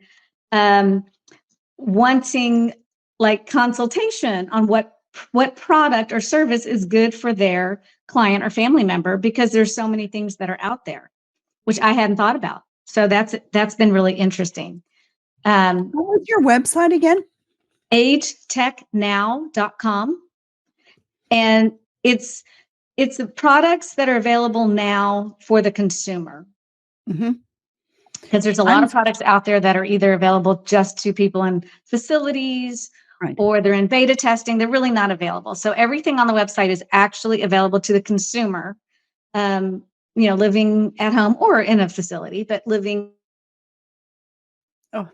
wanting like consultation on what product or service is good for their client or family member, because there's so many things that are out there, which I hadn't thought about. So that's been really interesting. What was your website again? agetechnow.com. And it's the products that are available now for the consumer. Mm-hmm. Because there's a lot of products out there that are either available just to people in facilities, Right. or they're in beta testing. They're really not available. So everything on the website is actually available to the consumer, living at home or in a facility, but living. Oh,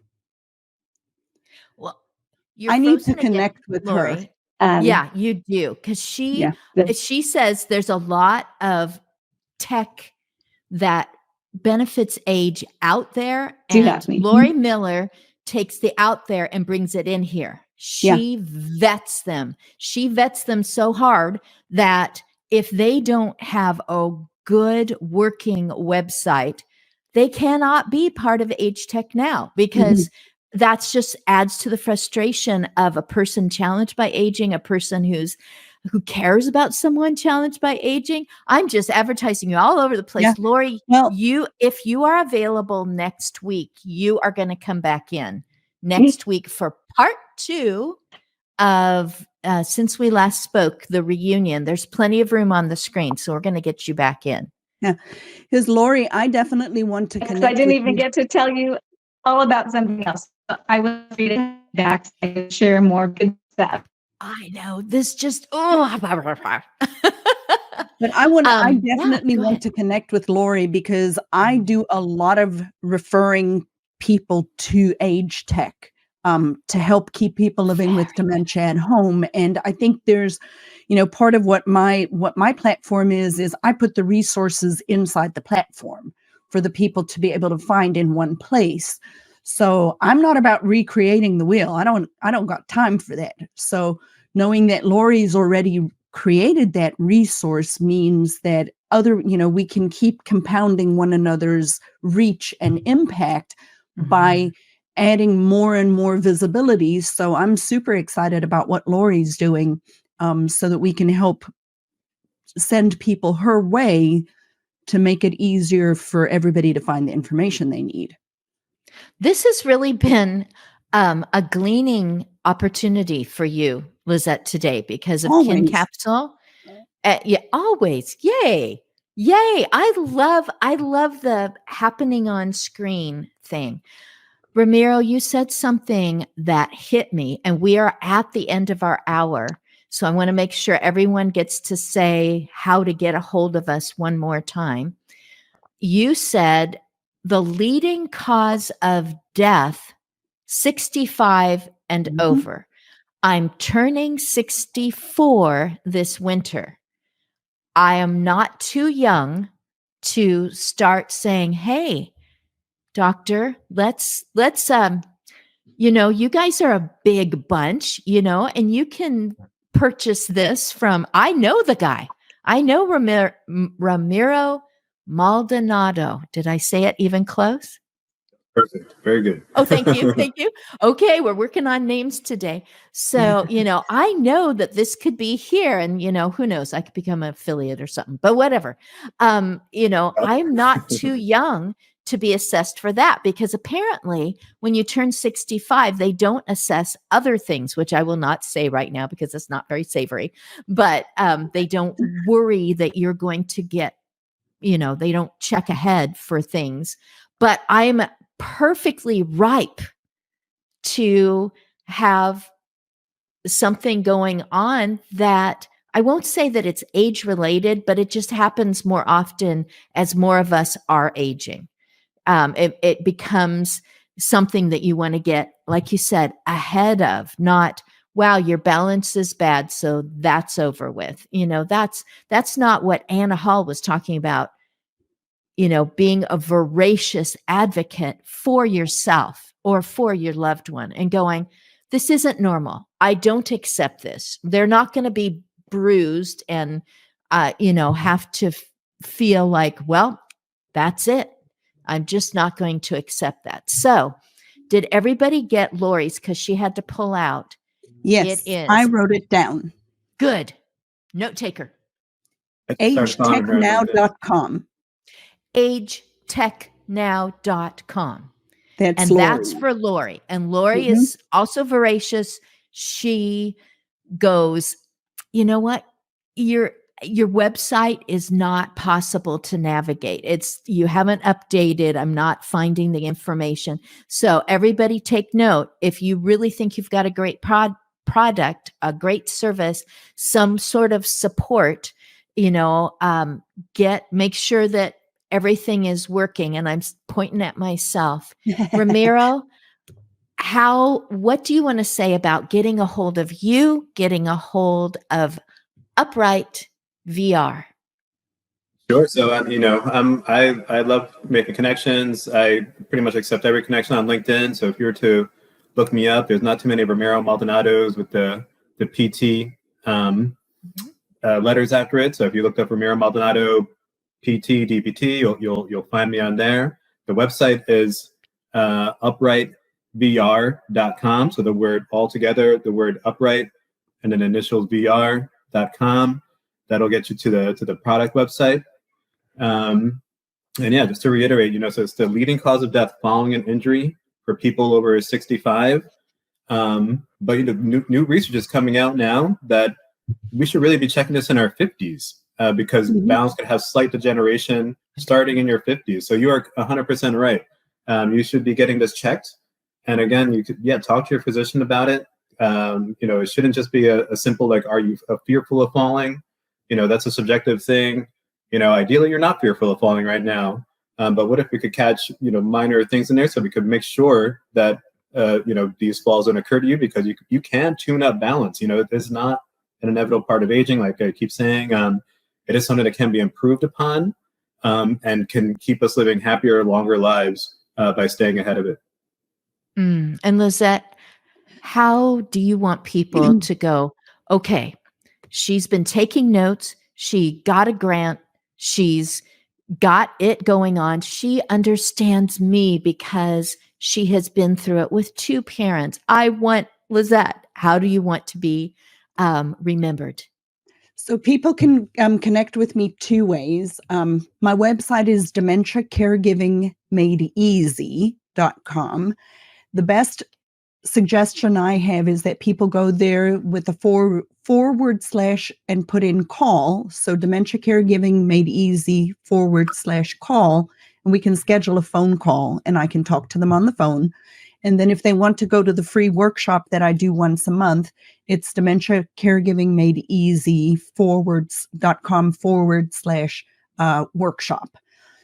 Well, I need to frozen again, connect with her. Lori. Yeah, you do, because she says there's a lot of tech that benefits age out there, and Lori Miller takes the out there and brings it in here. She vets them. She vets them so hard that if they don't have a good working website, they cannot be part of Age Tech Now, because that's just adds to the frustration of a person challenged by aging, a person who cares about someone challenged by aging. I'm just advertising you all over the place. Yeah. Lori, Well, if you are available next week, you are going to come back in next week for part 2 of since we last spoke, the reunion. There's plenty of room on the screen, so we're going to get you back in. Yeah, because Lori, I definitely want to connect. I didn't even get to tell you all about something else. I will read it back and share more good stuff. I know this just But I definitely want to connect with Lori, because I do a lot of referring people to Age Tech to help keep people living with dementia at home. And I think there's, part of what my platform is I put the resources inside the platform for the people to be able to find in one place. So I'm not about recreating the wheel. I don't got time for that. So knowing that Lori's already created that resource means that we can keep compounding one another's reach and impact by adding more and more visibility. So I'm super excited about what Lori's doing, so that we can help send people her way to make it easier for everybody to find the information they need. This has really been a gleaning opportunity for you, Lizette, today, because of Kin Capsule. Yeah, always. Yay. I love the happening on screen thing. Ramiro, you said something that hit me, and we are at the end of our hour. So I want to make sure everyone gets to say how to get a hold of us one more time. You said the leading cause of death, 65 and over. I'm turning 64 this winter. I am not too young to start saying, hey, doctor, let's you guys are a big bunch, and you can purchase this from, I know the guy. I know Ramiro Maldonado. Did I say it even close? Perfect. Very good. Oh, thank you. Thank you. Okay, we're working on names today. So, I know that this could be here and, who knows, I could become an affiliate or something, but whatever. I'm not too young to be assessed for that because apparently when you turn 65, they don't assess other things, which I will not say right now because it's not very savory, but they don't worry that you're going to get, they don't check ahead for things, but I'm perfectly ripe to have something going on that I won't say that it's age related, but it just happens more often as more of us are aging. It becomes something that you want to get, like you said, ahead of, not, wow, your balance is bad, so that's over with. That's not what Anna Hall was talking about, being a voracious advocate for yourself or for your loved one and going, this isn't normal. I don't accept this. They're not going to be bruised and, have to feel like, well, that's it. I'm just not going to accept that. So did everybody get Lori's? Because she had to pull out. Yes, It is. I wrote it down. Good. Note taker. agetechnow.com. agetechnow.com. That's And Lori. that's for Lori. And Lori is also voracious. She goes, you know what? Your website is not possible to navigate. You haven't updated. I'm not finding the information. So everybody take note. If you really think you've got a great product, a great service, some sort of support, make sure that everything is working. And I'm pointing at myself. Ramiro, what do you want to say about getting a hold of you, getting a hold of Upright VR? Sure. So, I love making connections. I pretty much accept every connection on LinkedIn. So if you were to look me up, there's not too many Ramiro Maldonados with the PT letters after it. So if you looked up Ramiro Maldonado PT DPT, you'll find me on there. The website is uprightvr.com. So the word all together, the word upright, and then initials VR.com. That'll get you to the product website. And yeah, just to reiterate, so it's the leading cause of death following an injury for people over 65. But new research is coming out now that we should really be checking this in our 50s because balance can have slight degeneration starting in your 50s. So you are 100% right. You should be getting this checked. And again, you could talk to your physician about it. It shouldn't just be a simple like, are you fearful of falling? That's a subjective thing. Ideally, you're not fearful of falling right now. But what if we could catch, minor things in there so we could make sure that, these falls don't occur to you because you can tune up balance. It's not an inevitable part of aging. Like I keep saying, it is something that can be improved upon and can keep us living happier, longer lives by staying ahead of it. And Lizette, how do you want people to go, okay, she's been taking notes. She got a grant. She's got it going on. She understands me because she has been through it with two parents. I want Lizette. How do you want to be remembered? So people can connect with me two ways. My website is dementiacaregivingmadeeasy.com. The best suggestion I have is that people go there with a forward slash and put in call. So Dementia Caregiving Made Easy /call. And we can schedule a phone call and I can talk to them on the phone. And then if they want to go to the free workshop that I do once a month, it's Dementia Caregiving Made Easy .com / workshop.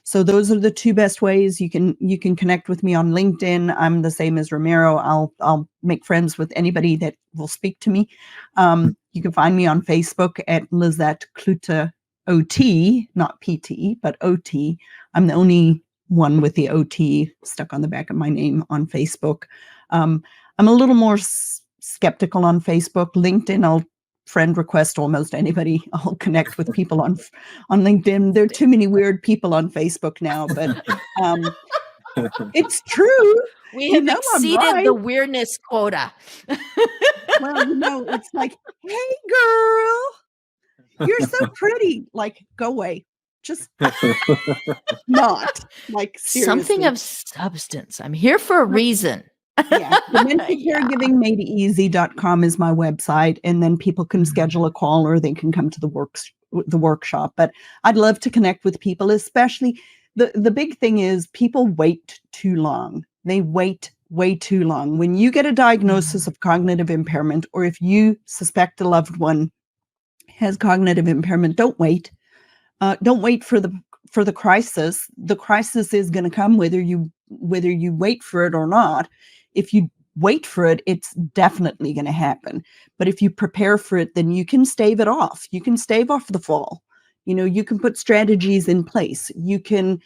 So those are the two best ways you can connect with me on LinkedIn. I'm the same as Ramiro. I'll make friends with anybody that will speak to me. You can find me on Facebook at Lizette Klute OT, not PT, but OT. I'm the only one with the OT stuck on the back of my name on Facebook. I'm a little more skeptical on Facebook. LinkedIn, I'll friend request almost anybody. I'll connect with people on LinkedIn. There are too many weird people on Facebook now, but It's true. We You have know I'm exceeded right. the weirdness quota. Well, it's like, hey, girl, you're so pretty. Like, go away. Just not. Like, Something seriously. of substance. I'm here for a reason. Yeah. Yeah. DementiaCaregivingMadeEasy.com is my website. And then people can schedule a call or they can come to the workshop. But I'd love to connect with people, especially the big thing is people wait too long. They wait way too long. When you get a diagnosis of cognitive impairment, or if you suspect a loved one has cognitive impairment, don't wait. Don't wait for the crisis. The crisis is going to come whether you wait for it or not. If you wait for it, it's definitely going to happen. But if you prepare for it, then you can stave it off. You can stave off the fall. You can put strategies in place. You can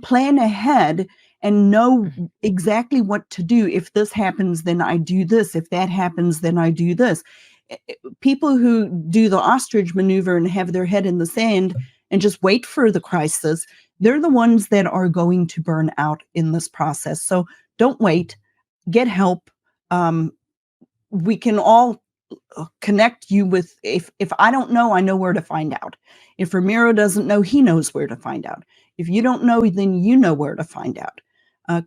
plan ahead and know exactly what to do. If this happens, then I do this. If that happens, then I do this. People who do the ostrich maneuver and have their head in the sand and just wait for the crisis, they're the ones that are going to burn out in this process. So don't wait. Get help. We can all connect you with, if I don't know, I know where to find out. If Ramiro doesn't know, he knows where to find out. If you don't know, then you know where to find out.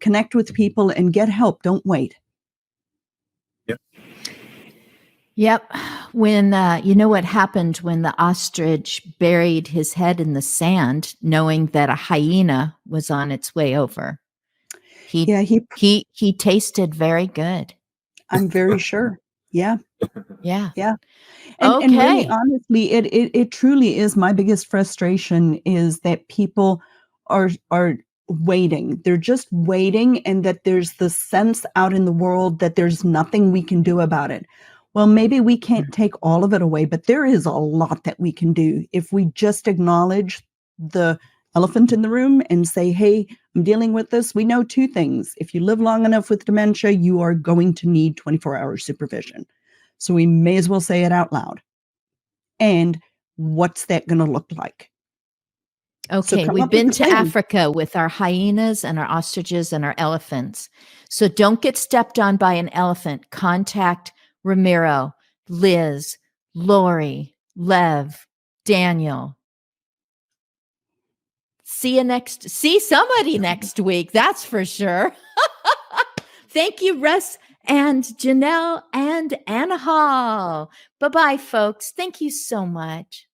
Connect with people and get help. Don't wait. Yep. When, you know what happened when the ostrich buried his head in the sand, knowing that a hyena was on its way over? He tasted very good. I'm very sure. Yeah. Yeah. Yeah. And really, Okay. honestly, it truly is my biggest frustration is that people are waiting. They're just waiting, and that there's the sense out in the world that there's nothing we can do about it. Well, maybe we can't take all of it away, but there is a lot that we can do if we just acknowledge the elephant in the room and say, hey, I'm dealing with this. We know two things. If you live long enough with dementia, you are going to need 24-hour supervision. So we may as well say it out loud. And what's that going to look like? Okay, So we've been to Africa with our hyenas and our ostriches and our elephants. So don't get stepped on by an elephant. Contact Ramiro, Liz, Lori, Lev, Daniel. See somebody next week. That's for sure. Thank you, Russ and Janelle and Anna Hall. Bye-bye, folks. Thank you so much.